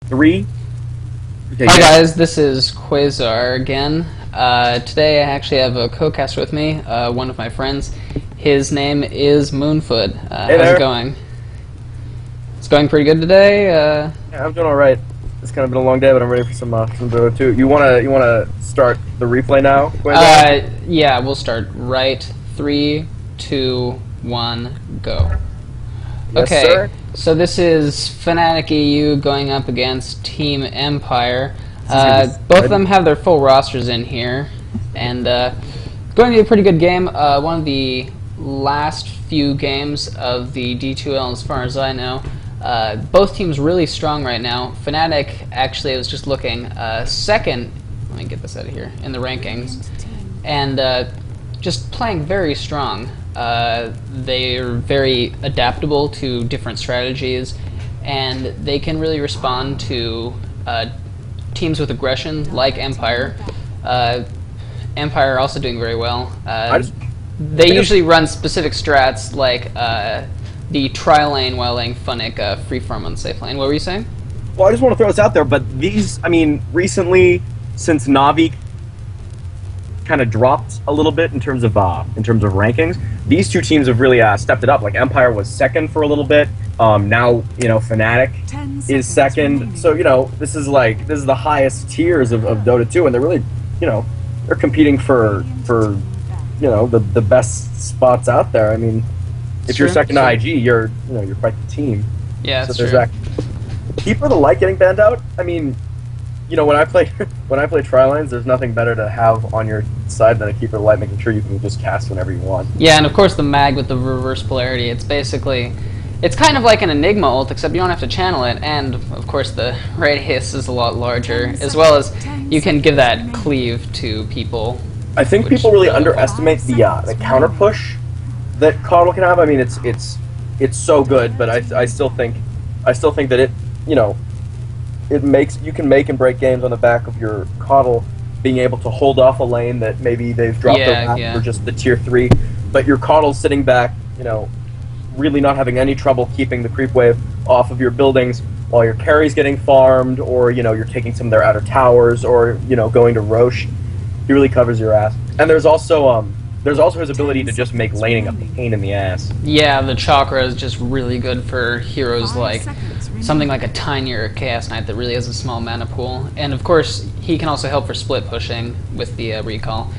Three. Okay, Hi yeah. guys, this is Quasar again. Today I actually have a co-caster with me, one of my friends. His name is Moonfoot. Hey How's it there. going? It's going pretty good today. Yeah, I'm doing all right. It's kind of been a long day, but I'm ready for some Dota 2. You wanna start the replay now? Yeah, we'll start right. 3, 2, 1, go. Yes, Okay, sir. so this is Fnatic.eu going up against Team Empire. This is gonna be Both of good. them have their full rosters in here, and going to be a pretty good game. One of the last few games of the D2L, as far as I know. Both teams really strong right now. Fnatic, actually, I was just looking, second, let me get this out of here, in the rankings, and just playing very strong. They're very adaptable to different strategies, and they can really respond to teams with aggression, like Empire. Empire are also doing very well. They usually run specific strats, like the tri-lane while letting Fnatic free farm on the safe lane. What were you saying? Well, I just want to throw this out there, but these, I mean, recently, since Navi kind of dropped a little bit in terms of rankings, these two teams have really stepped it up. Like Empire was second for a little bit. Now Fnatic is second. Remaining. So this is the highest tiers of Dota 2, and they're really they're competing for the best spots out there. I mean, if you're second to IG, you're quite the team. Yeah, so that's there's true. that. Keeper of the Light getting banned out. I mean, when I play tri-lines, there's nothing better to have on your side than a Keeper of the Light, making sure you can just cast whenever you want. Yeah, and of course the mag with the reverse polarity. It's kind of like an Enigma ult, except you don't have to channel it, and of course the radius is a lot larger, as well as you can give that cleave to people. I think people really underestimate the counter push that Caudle can have. I mean, it's so good, but I still think that it you can make and break games on the back of your Caudle being able to hold off a lane that maybe they've dropped their back for just the tier 3, but your Caudle's sitting back, really not having any trouble keeping the creep wave off of your buildings while your carry's getting farmed, or you're taking some of their outer towers, or going to Roche. He really covers your ass. And there's also his ability to just make laning a pain in the ass. Yeah, the chakra is just really good for heroes like something like a tinier Chaos Knight that really has a small mana pool. And of course, he can also help for split pushing with the recall.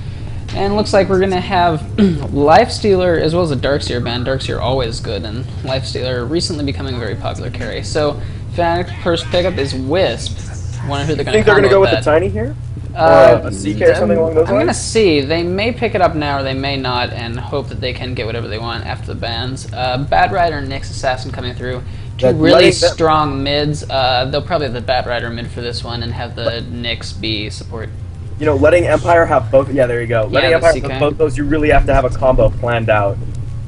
And looks like we're going to have Lifestealer as well as a Darkseer ban. Darkseer always good, and Lifestealer recently becoming a very popular carry. So, Fnatic's first pickup is Wisp. Wonder who they're going to think they're going to go with the Tiny here? Or a CK or something along those lines? I'm going to see. They may pick it up now or they may not, and hope that they can get whatever they want after the bans. Bad Rider and Nyx Assassin coming through. Two really strong mids. They'll probably have the Bat Rider mid for this one and have the Nyx be support. Letting Empire have both. Yeah, there you go. Letting Empire have both those, you really have to have a combo planned out.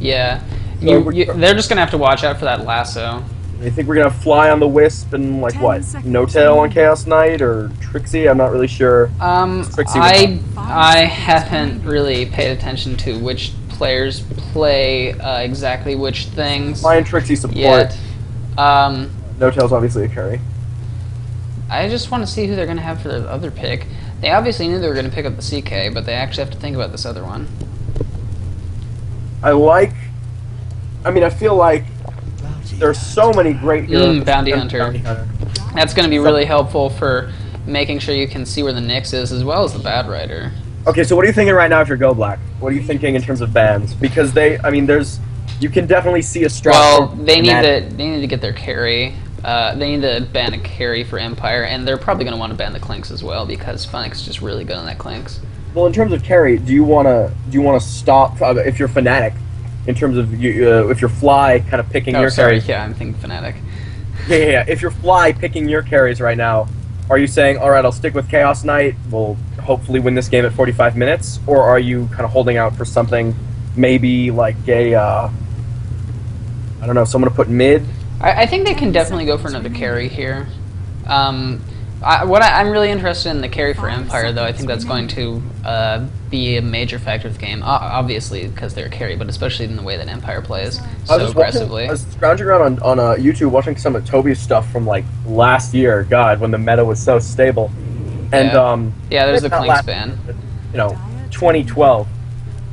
Yeah, they're just gonna have to watch out for that lasso. You think we're gonna fly on the Wisp and what? No Tail on Chaos Knight or Trixie? I'm not really sure. I haven't really paid attention to which players play exactly which things. Fly and Trixie support. Yet. No Tail's obviously a carry. I just want to see who they're gonna have for the other pick. They obviously knew they were going to pick up the CK, but they actually have to think about this other one. I feel like there's so many great heroes. Bounty Hunter. That's going to be really helpful for making sure you can see where the Nyx is, as well as the Bad Rider. Okay, so what are you thinking right now if you're Go Black? What are you thinking in terms of bans? Because you can definitely see a strat. Well, they need to get their carry. They need to ban a carry for Empire, and they're probably going to want to ban the Clinks as well, because Fnatic's just really good on that Clinks. Well, in terms of carry, do you want to stop if you're Fnatic? In terms of if you're Fly kind of picking your carries? Yeah, I'm thinking Fnatic. Yeah. If you're Fly picking your carries right now, are you saying, all right, I'll stick with Chaos Knight, we'll hopefully win this game at 45 minutes, or are you kind of holding out for something maybe like a I don't know, someone to put mid? I think they can definitely go for another carry here. I'm really interested in the carry for Empire, though. I think that's going to be a major factor of the game. Obviously, because they're carry, but especially in the way that Empire plays so aggressively. I was scrounging around on YouTube watching some of Toby's stuff from like last year. God, when the meta was so stable. And yeah, there's the Clink span. 2012.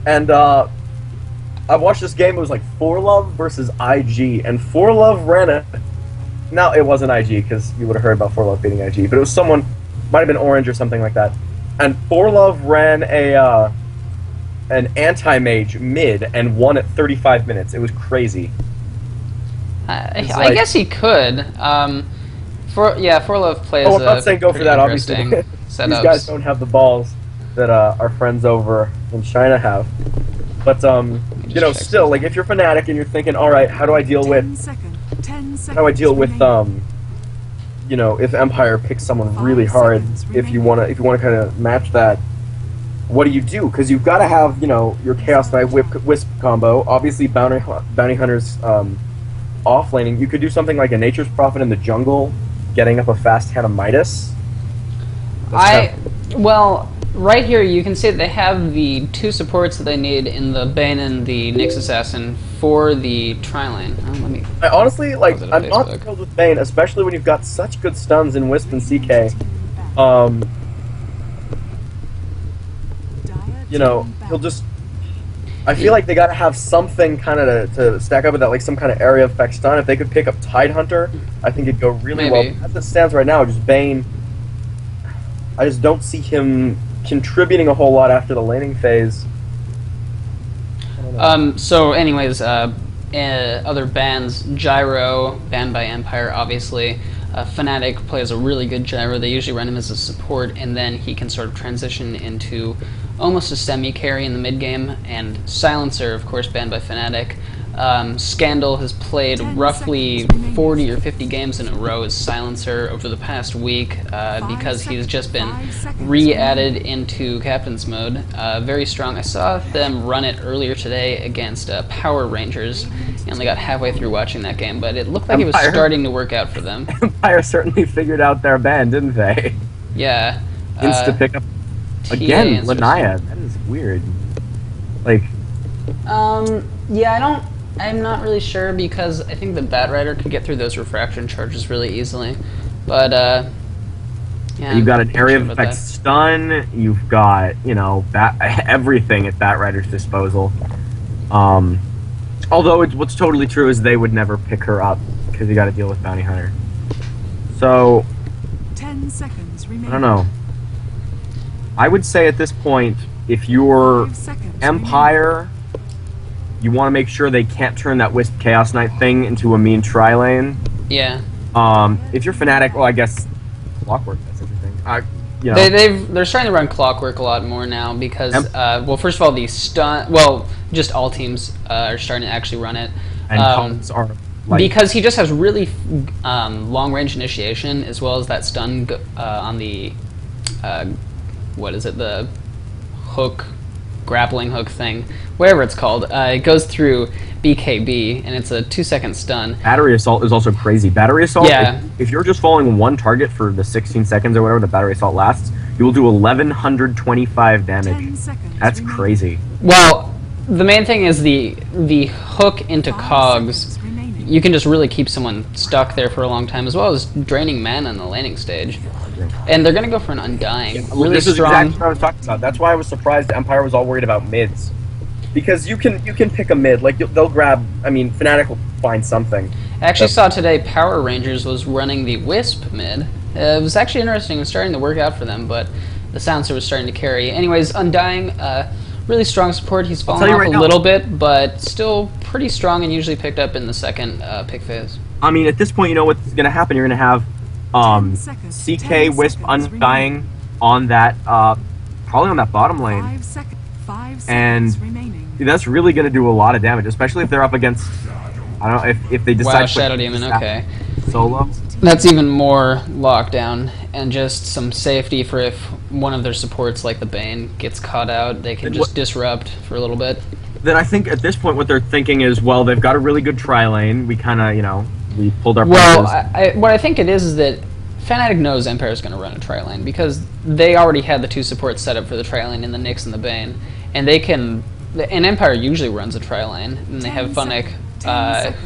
And I watched this game. It was like 4Love versus IG, and 4Love ran it. Now, it wasn't IG, because you would have heard about 4Love beating IG, but it was someone, might have been Orange or something like that. And 4Love ran an anti-mage mid and won at 35 minutes. It was crazy. I guess he could. 4Love plays. I'm not saying go for that, obviously. These guys don't have the balls that our friends over in China have. But, still, like, if you're Fnatic and you're thinking, alright, how do I deal with... if Empire picks someone really hard, if you wanna kind of match that, what do you do? Because you've got to have your Chaos Knight Wisp combo. Obviously, Bounty Hunter's off laning. You could do something like a Nature's Prophet in the jungle, getting up a fast hand of Midas. Well, right here you can see that they have the two supports that they need in the Bane and the Nyx Assassin for the tri-lane. I honestly, I'm not thrilled with Bane, especially when you've got such good stuns in Wisp and CK. He'll just... I feel like they gotta have something kind of to stack up with that, like some kind of area effect stun. If they could pick up Tidehunter, I think it'd go really well. As it stands right now, just Bane... I just don't see him contributing a whole lot after the laning phase. So anyways, other bans, Gyro, banned by Empire, obviously. Fnatic plays a really good Gyro. They usually run him as a support, and then he can sort of transition into almost a semi-carry in the mid-game. And Silencer, of course, banned by Fnatic. Scandal has played roughly 40 or 50 games in a row as Silencer over the past week because he's just been re-added into Captain's mode. Very strong. I saw them run it earlier today against Power Rangers, and only got halfway through watching that game, but it looked like it was starting to work out for them. Empire certainly figured out their band, didn't they? Yeah. Insta pickup. Again, Lanaya. That is weird. Like... yeah, I'm not really sure because I think the Batrider could get through those refraction charges really easily, but yeah. You've got an area of effect stun. You've got everything at Batrider's disposal. Although what's totally true is they would never pick her up because you got to deal with Bounty Hunter. So 10 seconds remaining. I don't know. I would say at this point, if you're Empire. You want to make sure they can't turn that Wisp Chaos Knight thing into a mean tri-lane. Yeah. If you're Fnatic, well, I guess Clockwork, that's interesting. They're starting to run Clockwork a lot more now because, well, first of all, the stun... Well, just all teams are starting to actually run it. And are because he just has really long-range initiation, as well as that stun on the... what is it? The hook... grappling hook thing, whatever it's called. It goes through BKB, and it's a 2-second stun. Battery Assault is also crazy. Battery Assault, yeah. if you're just following one target for the 16 seconds or whatever the Battery Assault lasts, you will do 1,125 damage. That's crazy. Well, the main thing is the hook into cogs. You can just really keep someone stuck there for a long time, as well as draining mana in the laning stage. And they're going to go for an Undying. Yeah, really this strong. is exactly what I was talking about. That's why I was surprised Empire was all worried about mids. Because you can pick a mid. Like, they'll grab... I mean, Fnatic will find something. I actually saw today Power Rangers was running the Wisp mid. It was actually interesting. It was starting to work out for them, but the Silencer was starting to carry. Anyways, Undying, really strong support. He's fallen off a little bit, but still pretty strong and usually picked up in the second pick phase. I mean, at this point, you know what's going to happen. You're going to have CK, Wisp, Undying on that, probably on that bottom lane. 5 seconds and remaining. That's really going to do a lot of damage, especially if they're up against, I don't know, if they decide to Shadow Demon, okay. Solo. That's even more lockdown and just some safety for if one of their supports, like the Bane, gets caught out, they can just disrupt for a little bit. Then I think at this point what they're thinking is, well, they've got a really good tri-lane. We kind of, we pulled our punches. Well, what I think it is that Fnatic knows Empire is going to run a tri-lane because they already had the 2 supports set up for the tri-lane in the Nyx and the Bane, and they can. And Empire usually runs a tri-lane, and they have Fnatic,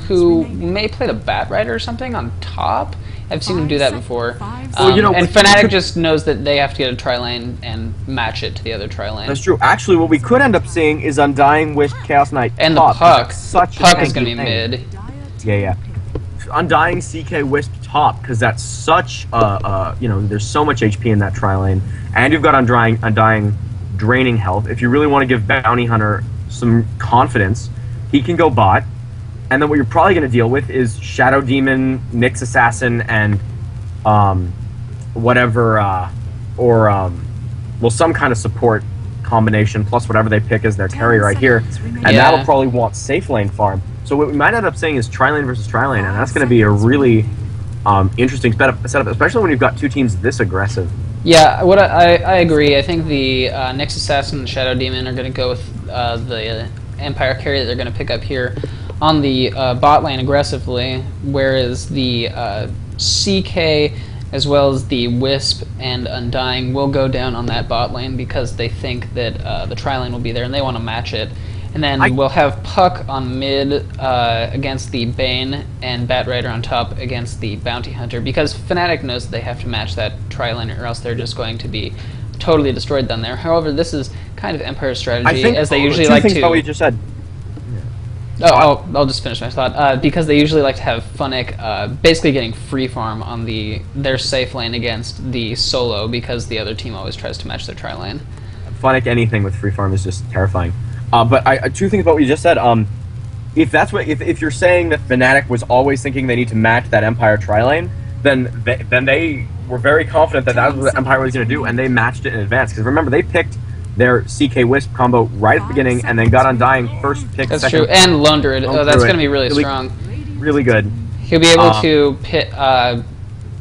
who may play the Batrider or something on top. I've seen him do that before. And Fnatic just knows that they have to get a tri-lane and match it to the other tri-lane. That's true. Actually, what we could end up seeing is Undying Wish Chaos Knight and top. The Puck. Such Puck is going to be mid. Yeah. Undying CK Wisp top, because that's such there's so much HP in that tri-lane, and you've got Undying draining health. If you really want to give Bounty Hunter some confidence, he can go bot, and then what you're probably going to deal with is Shadow Demon, Nyx Assassin, and some kind of support combination plus whatever they pick as their carry right here, and that'll probably want safe lane farm. So what we might end up saying is tri-lane versus tri-lane, and that's going to be a really interesting setup, especially when you've got 2 teams this aggressive. Yeah, I agree. I think the Nyx Assassin and Shadow Demon are going to go with the Empire carry that they're going to pick up here on the bot lane aggressively, whereas the CK as well as the Wisp and Undying will go down on that bot lane because they think that the tri-lane will be there and they want to match it. And then we'll have Puck on mid against the Bane and Batrider on top against the Bounty Hunter, because Fnatic knows that they have to match that tri-lane or else they're just going to be totally destroyed down there. However, this is kind of Empire's strategy, as they usually like to... What you just said. Oh, I'll just finish my thought. Because they usually like to have Fnatic basically getting free farm on their safe lane against the solo, because the other team always tries to match their tri-lane. Fnatic anything with free farm is just terrifying. But 2 things about what you just said. If you're saying that Fnatic was always thinking they need to match that Empire tri-lane, then they were very confident that was what Empire was going to do, and they matched it in advance. Because remember, they picked their CK Wisp combo right at the beginning, and then got Undying first pick. That's second. true, and Lone Druid. Oh, that's going to be really strong. Really good. He'll be able to pit.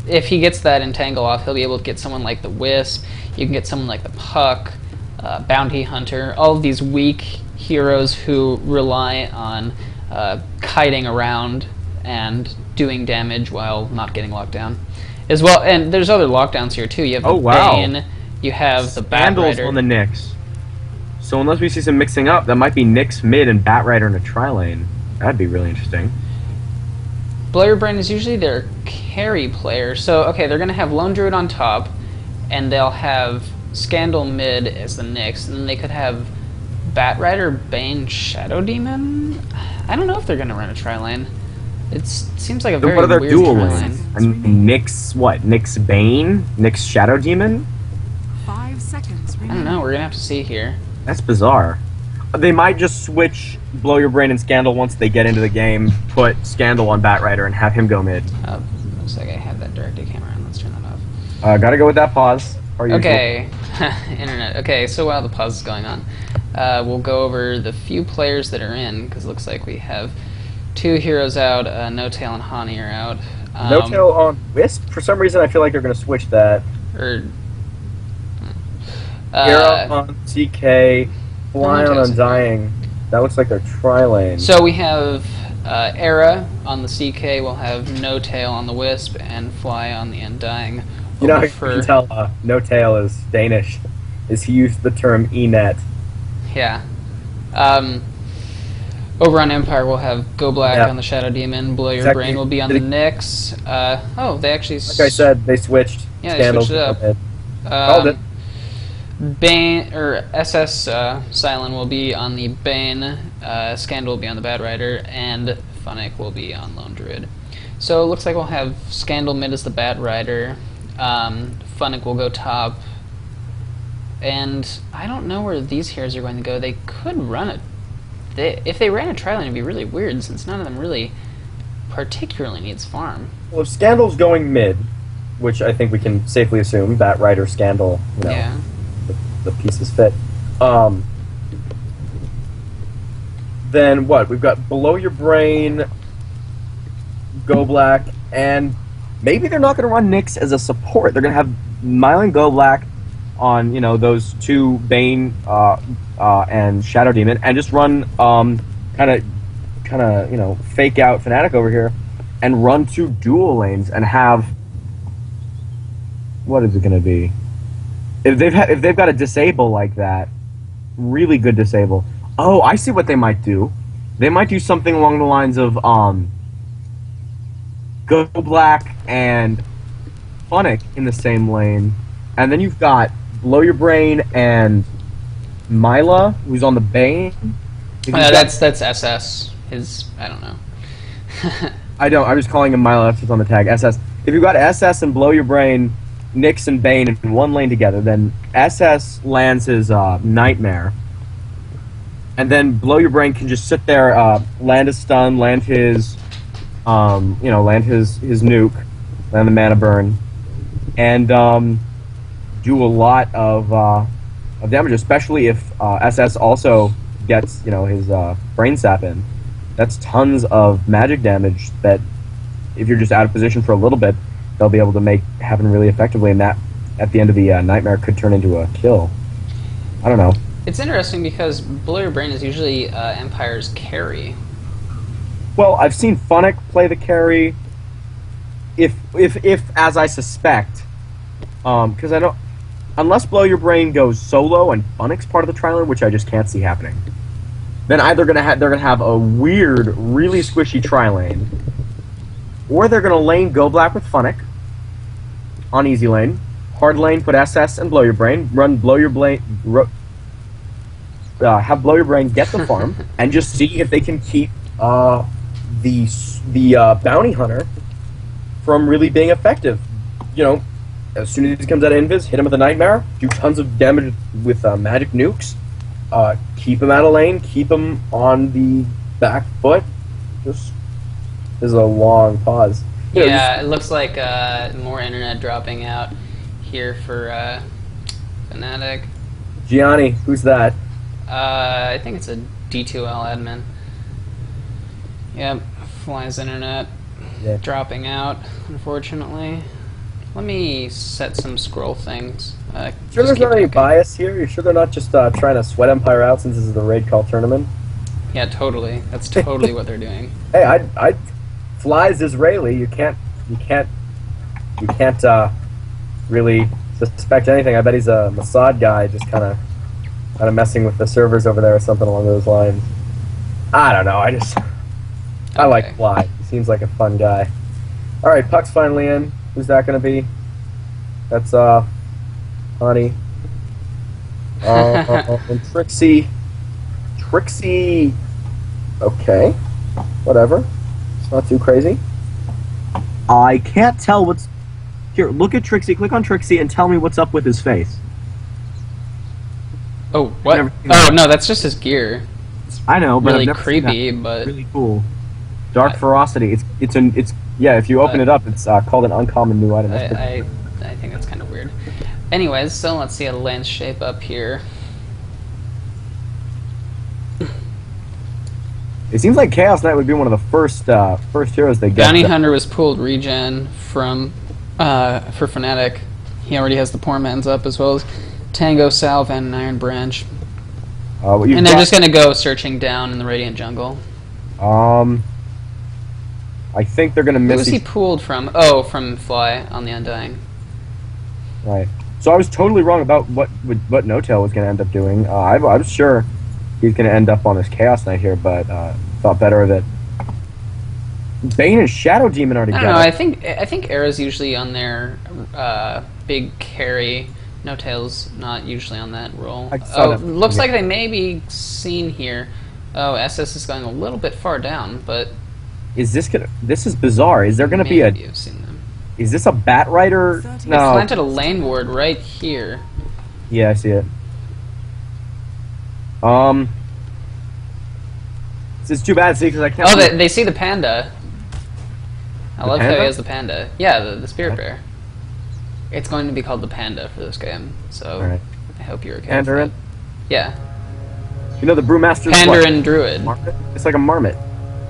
If he gets that entangle off, he'll be able to get someone like the Wisp. You can get someone like the Puck. Bounty Hunter, all of these weak heroes who rely on kiting around and doing damage while not getting locked down. As well, and there's other lockdowns here too. You have the Bane, you have the Batrider. On the Nyx. So unless we see some mixing up, that might be Nyx mid and Batrider in a tri-lane. That'd be really interesting. Blurbrain is usually their carry player. So, okay, they're going to have Lone Druid on top, and they'll have Scandal mid as the Nyx, and then they could have Batrider, Bane, Shadow Demon? I don't know if they're going to run a tri-lane. It seems like a very weird dual tri-lane. Nyx, what? Nyx Bane? Nyx Shadow Demon? 5 seconds I don't know, we're going to have to see here. That's bizarre. They might just switch Blow Your Brain and Scandal once they get into the game, put Scandal on Batrider and have him go mid. Looks like I have that directed camera on. Let's turn that off. Gotta go with that pause. Okay. Internet. Okay, so while the pause is going on, we'll go over the few players that are in, because it looks like we have 2 heroes out, No-Tail and Hani are out. No-Tail on Wisp? For some reason I feel like they're going to switch that. Hero on CK, Fly on Undying. That looks like their tri-lane. So we have Era on the CK, we'll have No-Tail on the Wisp, and Fly on the Undying. You know, you can tell No-Tail is Danish, is he used the term E-net. Yeah. Over on Empire, we'll have Go Black on the Shadow Demon, Blow Your Brain will be on the Nyx. They actually... Like I said, they switched. Yeah, they switched it up. Called it. Bane, or SS Silent will be on the Bane, Scandal will be on the Batrider, and Fnatic will be on Lone Druid. So it looks like we'll have Scandal mid as the Batrider, Fnatic will go top, and I don't know where these heroes are going to go. They could run it. If they ran a tri-lane, it'd be really weird, since none of them really particularly needs farm. Well, if Scandal's going mid, which I think we can safely assume, Batrider, Scandal, the pieces fit. Then what? We've got Below Your Brain, Go Black, and maybe they're not going to run Nyx as a support. They're going to have Mylan Go Black on those 2 Bane and Shadow Demon, and just run kind of fake out Fnatic over here, and run 2 dual lanes and have what is it going to be? If they've got a disable like that, really good disable. Oh, I see what they might do. They might do something along the lines of Go Black and Fnatic in the same lane, and then you've got Blow Your Brain and Myla, who's on the Bane. That's SS. I don't know. I'm just calling him Myla. That's what's on the tag. SS. If you've got SS and Blow Your Brain, Nyx and Bane in one lane together, then SS lands his Nightmare, and then Blow Your Brain can just sit there, land a stun, land his, land his nuke, land the mana burn, and do a lot of damage, especially if SS also gets his brain sap in. That's tons of magic damage that, if you're just out of position for a little bit, they'll be able to make happen really effectively, and that at the end of the Nightmare could turn into a kill. I don't know. It's interesting because Blow Your Brain is usually Empire's carry. Well, I've seen Fnatic play the carry. If as I suspect, because I don't, unless Blow Your Brain goes solo and Fnatic's part of the tri-lane, which I just can't see happening, then either they're gonna have a weird, really squishy tri-lane, or they're gonna lane Go Black with Fnatic on easy lane, hard lane put SS and Blow Your Brain, run Blow Your Brain, have Blow Your Brain get the farm, and just see if they can keep the bounty hunter from really being effective. As soon as he comes out of invis, hit him with a Nightmare, do tons of damage with magic nukes, keep him out of lane, keep him on the back foot. This is a long pause. It looks like more internet dropping out here for Fnatic. Gianni, who's that? I think it's a D2L admin. Yep, Fly's internet dropping out, unfortunately. Let me set some scroll things. Sure there's not any bias here? You're sure they're not just trying to sweat Empire out since this is the raid call tournament? Yeah, totally. That's totally what they're doing. Hey, I Fly's Israeli. You can't really suspect anything. I bet he's a Mossad guy, just kind of messing with the servers over there or something along those lines. I don't know. I like Fly. He seems like a fun guy. All right, Puck's finally in. Who's that going to be? That's Honey. And Trixie. Okay, whatever. It's not too crazy. I can't tell what's here. Look at Trixie. Click on Trixie and tell me what's up with his face. Oh, what? Oh no, that's just his gear. I know, but really I've never creepy, seen that. but really cool. Dark Ferocity. It's yeah. If you open it up, it's called an uncommon new item. I think that's kind of weird. Anyways, so let's see how the lands shape up here. It seems like Chaos Knight would be one of the first heroes they get. Bounty Hunter was pulled regen from for Fnatic. He already has the Poor Man's up, as well as Tango, Salve, and Iron Branch. And they're just going to go searching down in the Radiant Jungle. I think they're going to miss... Who was he pulled from? Oh, from Fly on the Undying. Right. So I was totally wrong about what No-Tail was going to end up doing. I was sure he's going to end up on this Chaos Knight here, but thought better of it. Bane and Shadow Demon are together. I don't know, I think Era's usually on their big carry. No-Tail's not usually on that role. Oh, looks like they may be seen here. Oh, SS is going a little bit far down, but... Is this gonna... This is bizarre. Is there gonna be a... Have seen them. Is this a Bat Rider? No. They planted a lane ward right here. Yeah, I see it. It's too bad, see, because I can't... Oh, they see the panda. I love how he has the panda. Yeah, the Spirit Bear. It's going to be called the Panda for this game, so I hope you're okay Pandarin? with that. Yeah. You know the Brewmaster's Pandarin Druid. Marmot? It's like a marmot.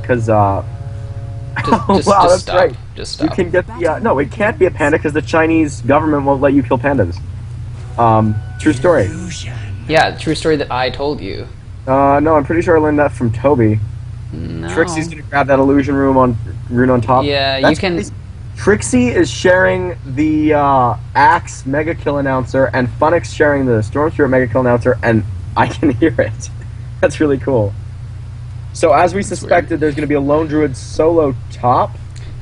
Because, Just wow, that's stop. right. Just stop. You can get the... no, it can't be a panda because the Chinese government won't let you kill pandas. True story. Yeah, true story that I told you. No, I'm pretty sure I learned that from Toby. No. Trixie's gonna grab that illusion rune on top. Yeah, you can... Trixie is sharing the Axe Mega Kill Announcer, and Funix sharing the Storm Spirit Mega Kill Announcer, and I can hear it. That's really cool. So as we suspected, there's going to be a Lone Druid solo top.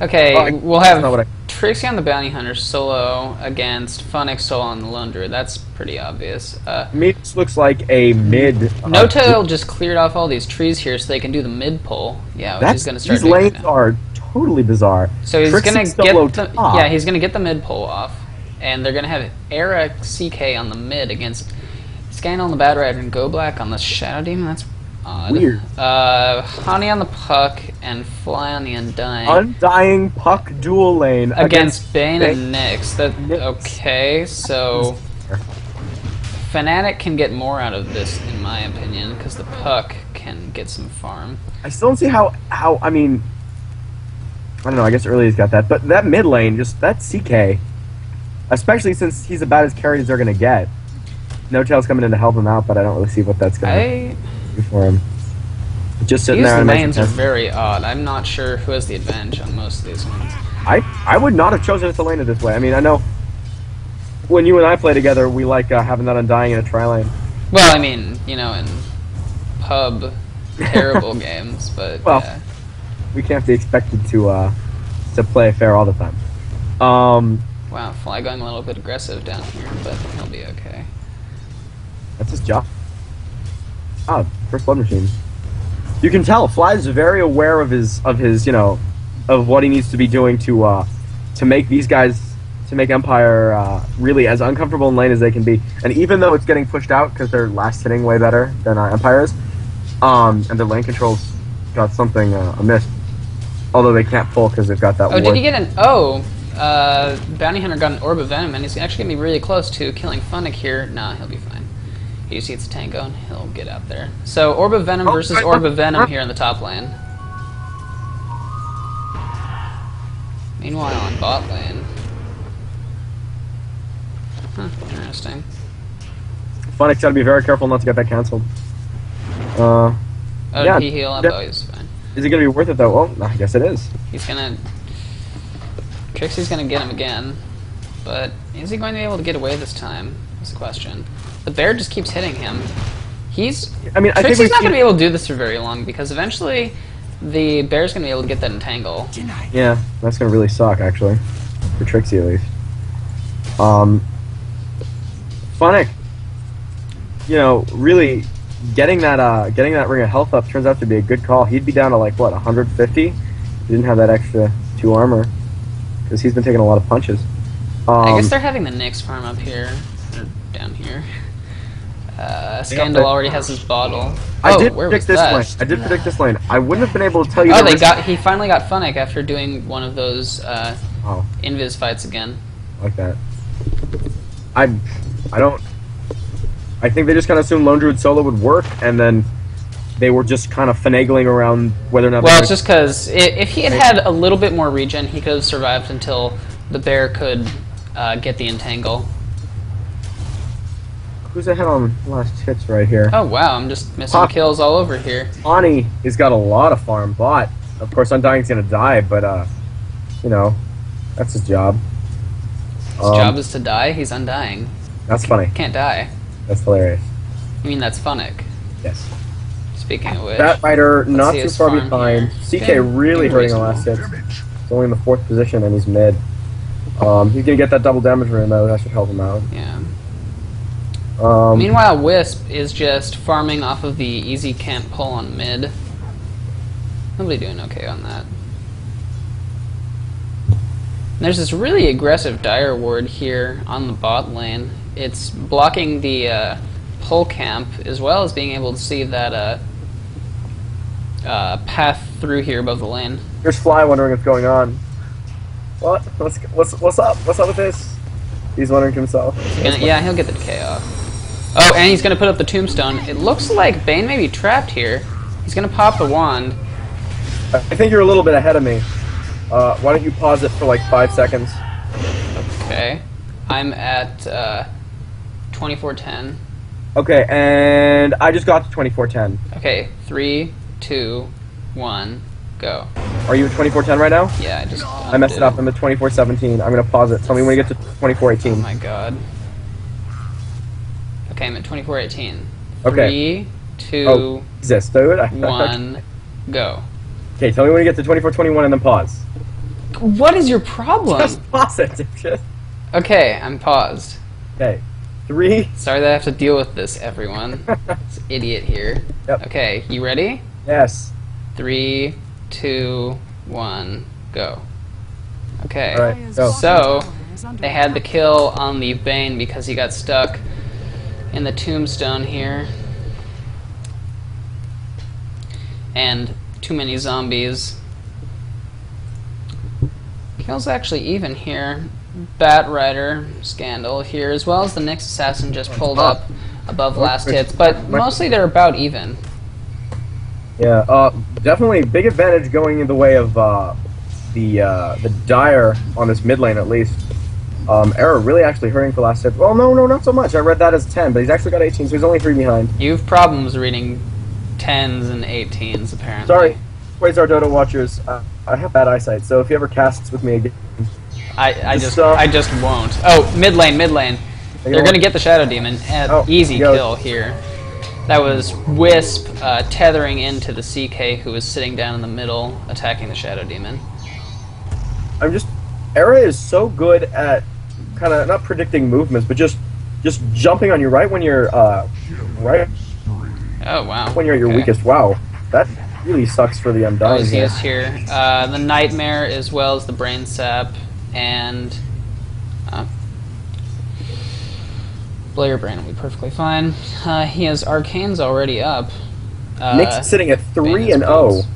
Okay, we'll have Trixie on the Bounty Hunter solo against Funix solo on the Lone Druid. That's pretty obvious. Me, this looks like a mid... No-Tail just cleared off all these trees here so they can do the mid pull. Yeah, which is going to start these lanes are totally bizarre. So he's going to get the, he's going to get the mid pull off, and they're going to have Era CK on the mid against Scandal on the Bad Rider and Go Black on the Shadow Demon. That's odd. Weird. Honey on the Puck and Fly on the Undying. Undying Puck dual lane against Bane and Nyx. Okay, so Fnatic can get more out of this, in my opinion, because the Puck can get some farm. I still don't see how. I mean, I don't know. I guess early's got that, but that mid lane, just that CK, especially since he's about as carried as they're gonna get. No-Tail's coming in to help him out, but I don't really see what that's gonna do for him. Just sitting there. These lanes are very odd. I'm not sure who has the advantage on most of these ones. I would not have chosen it to lane it this way. I mean, I know when you and I play together, we like having that Undying in a tri-lane. Well, I mean, you know, in pub, terrible games, but well, we can't be expected to play fair all the time. Wow, Fly going a little bit aggressive down here, but he'll be okay. That's his job. Oh, First Blood Machine. You can tell Fly is very aware of his you know, of what he needs to be doing to make these guys, to make Empire really as uncomfortable in lane as they can be. And even though it's getting pushed out because they're last hitting way better than Empire is, and their lane control's got something amiss. Although they can't pull because they've got that. Oh, did he get an? Oh, Bounty Hunter got an Orb of Venom, and he's actually gonna be really close to killing Funnick here. Nah, he'll be fine. He just eats a tango, and he'll get out there. So Orb of Venom versus Orb of Venom here in the top lane. Meanwhile, on bot lane. Huh, interesting. Funnick's got to be very careful not to get that cancelled. Oh, yeah, did he heal up? Oh, he's fine. Is it going to be worth it, though? Well, I guess it is. He's going to... Trixie's going to get him again. But is he going to be able to get away this time? That's the question. The bear just keeps hitting him. He's... I mean, Trixie's not going to be able to do this for very long, because eventually the bear's going to be able to get that entangle. Yeah, that's going to really suck, actually. For Trixie, at least. Funnick, you know, really getting that ring of health up turns out to be a good call. He'd be down to, like, what, 150? He didn't have that extra 2 armor, because he's been taking a lot of punches. I guess they're having the Nyx farm up here, or down here. Scandal already has his bottle. I did predict this lane. I did predict this lane. I wouldn't have been able to tell you. Oh, he finally got Funnick after doing one of those invis fights again. Like that. I think they just kind of assumed Lone Druid solo would work, and then they were just kind of finagling around whether or not. Well, it's just because if he had had a little bit more regen, he could have survived until the bear could get the entangle. Who's ahead on last hits right here? Oh wow, I'm just missing kills all over here. Ani has got a lot of farm, but of course Undying's gonna die, but you know, that's his job. His job is to die? He's undying. That's funny. Can't die. That's hilarious. You mean that's Funnick? Yes. Speaking of which... That Rider not too far behind. CK really hurting the last hits. He's only in the 4th position and he's mid. He's gonna get that double damage rune though, that should help him out. Yeah. Meanwhile, Wisp is just farming off of the easy camp pull on mid. Nobody doing okay on that. And there's this really aggressive Dire Ward here on the bot lane. It's blocking the pull camp as well as being able to see that path through here above the lane. Here's Fly wondering what's going on. What? What's up? What's up with this? He's wondering to himself. Yeah, he'll get the decay off. Oh, and he's going to put up the tombstone. It looks like Bane may be trapped here. He's going to pop the wand. I think you're a little bit ahead of me. Why don't you pause it for like 5 seconds? Okay. I'm at 2410. Okay, and I just got to 2410. Okay, 3, 2, 1, go. Are you at 24:10 right now? Yeah, I just. I messed it up. I'm at 24:17. I'm gonna pause it. Tell me when you get to 24:18. Oh my god. Okay, I'm at 24:18. Okay. 3, 2, Oh, Jesus, dude. 1, go. Okay, tell me when you get to 24:21 and then pause. What is your problem? Just pause it. Just. Okay, I'm paused. Okay. 3. Sorry that I have to deal with this, everyone. This idiot here. Yep. Okay, you ready? Yes. 3, 2, 1, go. Okay. All right, go. So, they had the kill on the Bane because he got stuck in the tombstone here. And too many zombies. Kills actually even here. Bat Rider Scandal here, as well as the Nyx Assassin just pulled up above last hits, but mostly they're about even. Yeah, definitely big advantage going in the way of the Dire on this mid lane at least. Era really actually hurting for last hit. Well, no, not so much. I read that as 10, but he's actually got 18, so he's only 3 behind. You have problems reading 10s and 18s, apparently. Sorry, Quasar Dodo watchers. I have bad eyesight, so if you ever casts with me again, I just won't. Oh, mid lane. They're gonna get the Shadow Demon. Easy kill here. That was Wisp tethering into the CK, who was sitting down in the middle, attacking the Shadow Demon. Era is so good at kind of not predicting movements, but just jumping on you right when you're right. Oh wow. When you're at your weakest. Wow, that really sucks for the Undying. He is here. The Nightmare as well as the Brain Sap and Blow Your Brain will be perfectly fine. He has Arcanes already up. Nick's sitting at 3-0.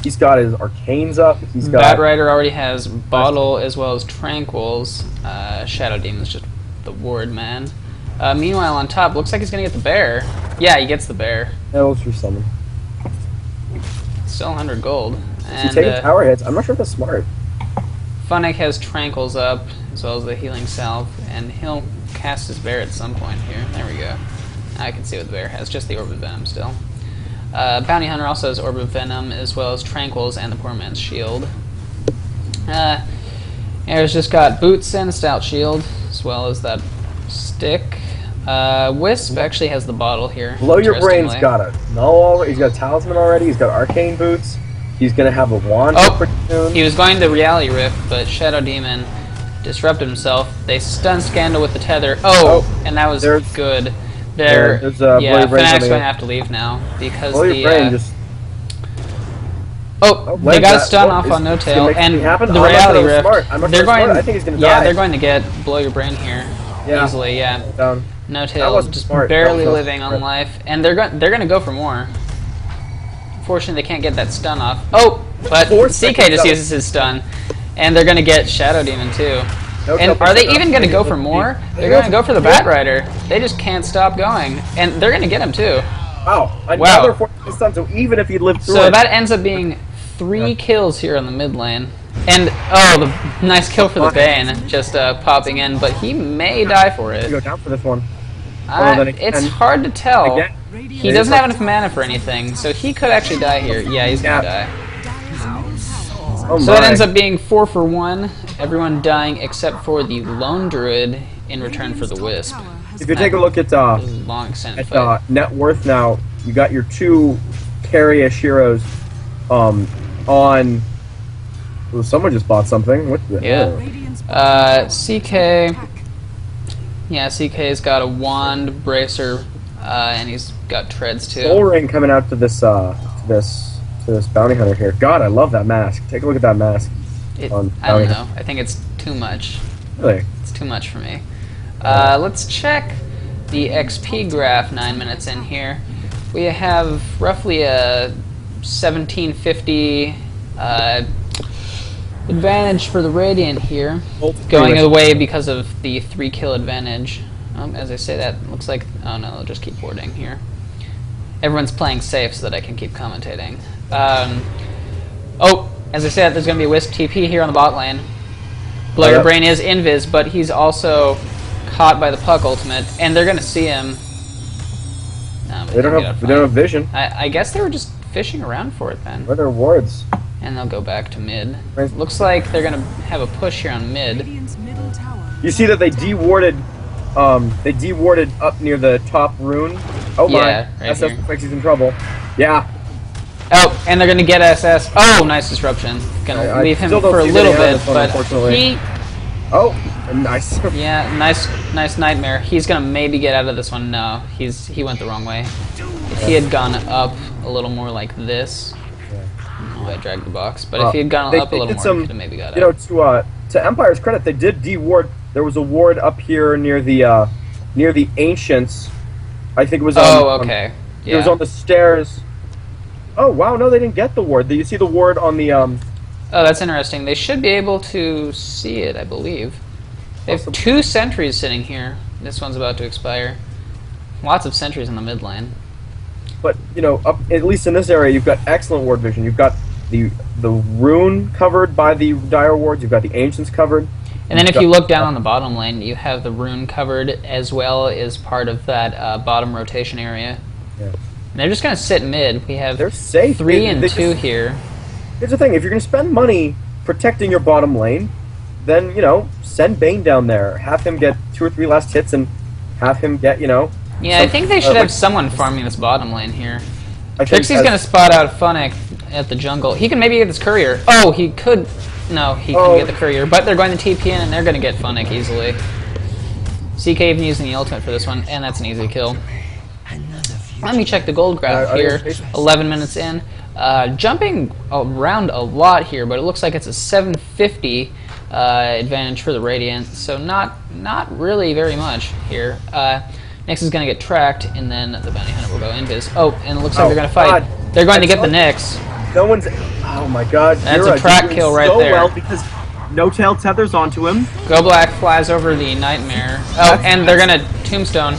He's got his Arcanes up. He's got Bat Rider already has Bottle as well as Tranquils. Shadow Demon's just the ward man. Meanwhile, on top, looks like he's gonna get the bear. Yeah, he gets the bear. That was for summon. Still 100 gold. He's taking tower hits. I'm not sure if that's smart. Funnick has Tranquils up, as well as the healing salve, and he'll cast his bear at some point here. There we go. I can see what the bear has, just the Orb of Venom still. Bounty Hunter also has Orb of Venom, as well as Tranquils and the Poor Man's Shield. Air's just got Boots and a Stout Shield, as well as that stick. Wisp actually has the bottle here. Blow Your Brain's got a null already. He's got a Talisman already. He's got Arcane Boots. He's going to have a wand pretty soon. He was going to Reality Rift, but Shadow Demon disrupted himself. They stunned Scandal with the tether. And that was good. Fnatic's going to have to leave now because they got a stun off on No Tail and the Reality Rift. They're going. I think he's going to die. Yeah, they're going to get Blow Your Brain here easily. Yeah, No Tail just barely living on life, and they're going to go for more. Unfortunately, they can't get that stun off. But CK just uses his stun, and they're going to get Shadow Demon too. And are they even going to go for more? They're going to go for the Bat Rider. They just can't stop going, and they're going to get him too. Wow! Another 14 stun. So even if he lived through so that ends up being 3 kills here on the mid lane. And the nice kill for the Bane, just popping in, but he may die for it. Go down for this one. It's hard to tell. He doesn't have enough mana for anything, so he could actually die here. Yeah, he's gonna die. So it ends up being 4 for 1. Everyone dying except for the Lone Druid in return for the Wisp. If you take a look at net worth now, you got your 2 carry-ish heroes on. Well, someone just bought something. What the hell? CK. Yeah, CK's got a wand, bracer, and he's got treads too. Soul Ring coming out to this bounty hunter here. God, I love that mask. Take a look at that mask. I don't know. I think it's too much. Really? It's too much for me. Let's check the XP graph 9 minutes in here. We have roughly a 1750 advantage for the Radiant here, going away because of the 3 kill advantage. As I say that, it looks like, oh no, they'll just keep warding here. Everyone's playing safe so that I can keep commentating. As I said, there's going to be a Wisp TP here on the bot lane. Blow Your Brain is invis, but he's also caught by the Puck ultimate, and they're going to see him. They don't have vision. I guess they were just fishing around for it then. Where are their wards? And they'll go back to mid. Looks like they're gonna have a push here on mid. Radiant's middle tower. You see that they dewarded up near the top rune. Oh my, Yeah, right SS here. looks like he's in trouble. Yeah. Oh, and they're gonna get SS. Oh, nice disruption. Gonna I leave him still don't for a see little getting out of bit, this one, but unfortunately. he, Oh, nice. yeah, nice nightmare. He's gonna maybe get out of this one. No, he went the wrong way. If he had gone up a little more like this, oh, I dragged the box. But if he had gone up a little more, he could have maybe got out. You know, to Empire's credit, they did deward. There was a ward up here near the Ancients. I think it was. Oh, okay. It was on the stairs. Oh wow, no, they didn't get the ward. You see the ward on the Oh, that's interesting. They should be able to see it, I believe. They have 2 sentries sitting here. This one's about to expire. Lots of sentries in the mid lane. But you know, at least in this area, you've got excellent ward vision. You've got the rune covered by the dire wards. You've got the ancients covered. And then if you look down on the bottom lane, you have the rune covered as well as part of that bottom rotation area. Yeah. And they're just going to sit mid. We have They're safe. 3 and They 2 just- here. Here's the thing: if you're going to spend money protecting your bottom lane, then you know, send Bane down there, have him get 2 or 3 last hits, and have him get Yeah, I think they should have someone farming this bottom lane here. I think Trixie's going to spot out Funnick at the jungle. He can maybe get this courier. Oh, he could. No, he couldn't get the courier. But they're going to TP in, and they're going to get Funnick easily. CK even using the ultimate for this one, and that's an easy kill. Let me check the gold graph here. 11 minutes in. Jumping around a lot here, but it looks like it's a 750 advantage for the Radiant, so not really very much here. Nyx is going to get tracked, and then the Bounty Hunter will go invis. Oh, and it looks like they're going to fight. God. They're going to get the Nyx. No one's. Oh my God! That's Yura a track doing kill right so there. well because No Tail tethers onto him. Go Black flies over the Nightmare. Oh, and they're going to Tombstone.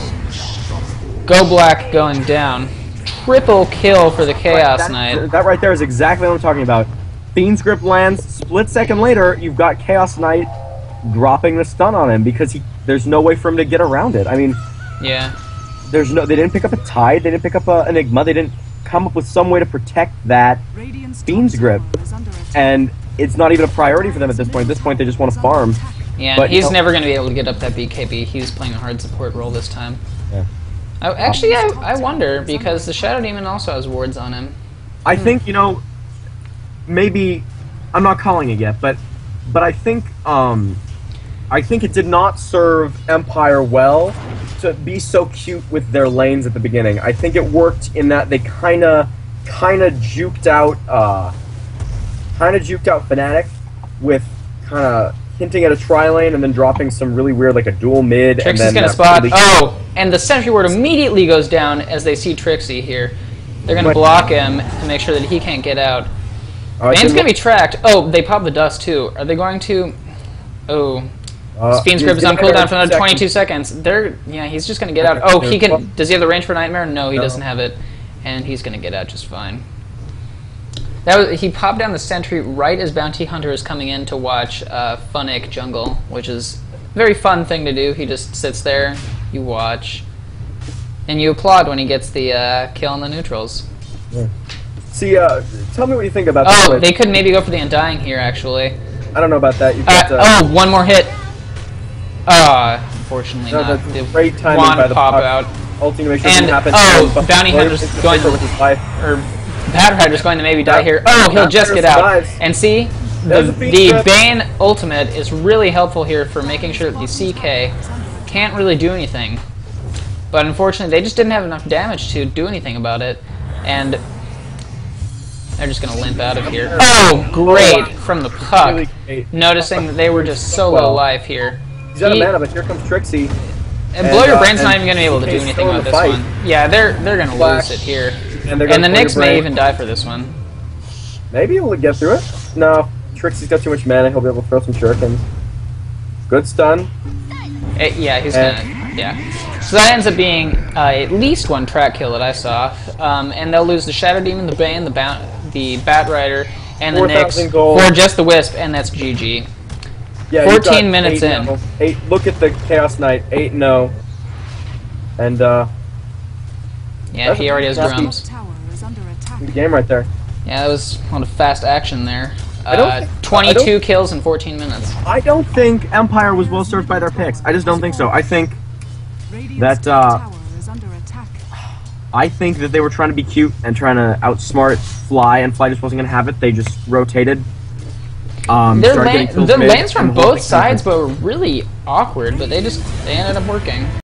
Go Black going down. Triple kill for the Chaos Knight. That right there is exactly what I'm talking about. Fiend's Grip lands. Split second later, you've got Chaos Knight dropping the stun on him because there's no way for him to get around it. I mean, Yeah. they didn't pick up a Tide. They didn't pick up an Enigma. They didn't come up with some way to protect that Radiant's Fiend's top Grip. tower is under attack. And it's not even a priority for them at this point. At this point, they just want to farm. Yeah, But, he's you know- never going to be able to get up that BKB. He's playing a hard support role this time. Yeah. Oh, actually, I wonder, because the Shadow Demon also has wards on him. I think, you know, maybe I'm not calling it yet, but I think it did not serve Empire well to be so cute with their lanes at the beginning. I think it worked in that they kind of juked out Fnatic with kind of hinting at a tri-lane and then dropping some really weird, like a dual mid. Trixie's and then going to spot. really- Oh, and the sentry ward immediately goes down as they see Trixie here. They're going to But- block him to make sure that he can't get out. Oh, it Bane's didn't going to be tracked. Oh, they pop the dust too. Are they going to... Oh, Fiend's Grip is on cooldown for another 22 seconds. Yeah, he's just going to get out. Oh, he can... Does he have the range for Nightmare? No, he doesn't have it. And he's going to get out just fine. He popped down the sentry right as Bounty Hunter is coming in to watch Funnick jungle, which is a very fun thing to do. He just sits there, you watch, and you applaud when he gets the kill on the neutrals. Yeah. See, tell me what you think about this. Oh, they could maybe go for the Undying here, actually. I don't know about that. You've got, Oh, one more hit. Unfortunately No, not. that's The great timing wand by the pop puck. out. Ulting to make sure And, it happens. oh, Bounty Hunter's going with his life. Or Bad Rider's going to maybe die Yeah. here. Oh, he'll just get out. Survives. And see, There's the a Fiend's Grip. Bane ultimate is really helpful here for making sure that the CK can't really do anything. But unfortunately, they just didn't have enough damage to do anything about it. And they're just going to limp out of here. Oh, great from the puck. Really great. Noticing that they were just so low life here. He's out of mana, but here comes Trixie. And Blow Your Brain's and not even going to be able to do CK's anything still in about the this fight. one. Yeah, they're going to Flash. lose it here. And, they're And the gonna Blow Your Nyx may Brain. even die for this one. Maybe he'll get through it. No, Trixie's got too much mana. He'll be able to throw some shurikens. Good stun. Yeah, he's gonna. Yeah. So that ends up being at least one track kill that I saw, and they'll lose the Shadow Demon, the Bane, the Bat Rider, and the 4,000 Nyx gold. for just the Wisp, and that's GG. Yeah, 14 you've got minutes 8-0. in. Look at the Chaos Knight, 8-0. And Yeah, he already has That's drums. Tower is under attack. Good game right there. Yeah, that was a lot of fast action there. I don't think- 22 kills in 14 minutes. I don't think Empire was well served by their picks. I just don't think so. I think Radiant's that, top tower is under attack. they were trying to be cute and trying to outsmart Fly, and Fly just wasn't going to have it. They just rotated. Their lanes from both sides were really awkward, but they ended up working.